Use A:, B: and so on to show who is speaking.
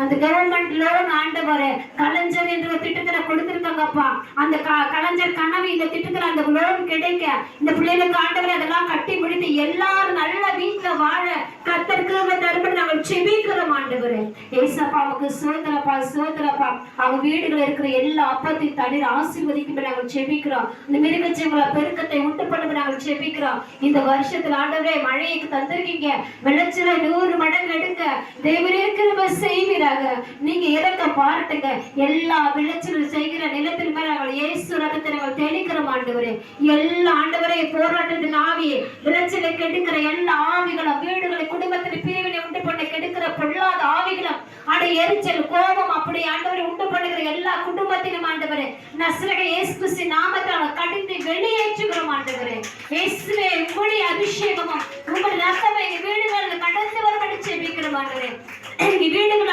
A: அந்த government loan ஆண்டவரே கலைஞர் என்ற திட்டத்துல கொடுத்திருக்காங்கப்பா. அந்த கலைஞர் கனவு இந்த திட்டத்துல அந்த லோன் கிடைக்க இந்த பிள்ளைகளுக்கு ஆண்டவரே அதெல்லாம் கட்டி முடித்து எல்லாரும் நல்ல வீட்டுல வாழ கர்த்தருக்கு தரும்படி நாங்கள் செபிக்கிறோம் ஆண்டவரே. ஏசப்பாவுக்கு சோதரப்பா சோதரப்பா. அவங்க வீடுகள் இருக்கிற எல்லா அப்பத்தையும் தண்ணீர் ஆசீர்வதிக்கும்படி நாங்கள் செபிக்கிறோம். இந்த மிருகஜீவங்கள பெருக்கத்தை உண்டு பண்ணும்படி நாங்கள் செபிக்கிறோம். இந்த வருஷத்துல ஆண்டவரே மழைக்கு தந்திருக்கீங்க, விளைச்சல 100 மடங்கு எடுக்க தேவரே கிருபை செய்வீராக. நீங்க இறக்க பாருட்டுங்க. எல்லா விளைச்சல் செய்கிற நிலத்தில் மேல நாங்கள் இயேசு ரத்தத்தை நாங்கள் தெளிக்கிறோம் ஆண்டவரே. எல்லா ஆண்டவரே போராட்டத்தின் ஆவியை விளைச்சலை கெடுக்கிற எல்லா ஆவிகளும் வீடுகளை குடும்பத்தில் பிரிவினை உண்டு பண்ண கெடுக்கிற பொல்லாத ஆவிகளும் அடை எரிச்சல் கோபம் அப்படி ஆண்டவரை உண்டு பண்ணுகிற எல்லா குடும்பத்திலும் ஆண்டவரே நசரேய இயேசு கிறிஸ்து நாமத்தால் கடிந்து வெளியேற்றுகிறோம் ஆண்டவரே. இயேசுவே உங்களுடைய அபிஷேகமும் உங்களுடைய ரத்தமே வீடுகளில் கடந்து வரும்படி ஜெபிக்கிறோம் ஆண்டவரே. வீடுகள்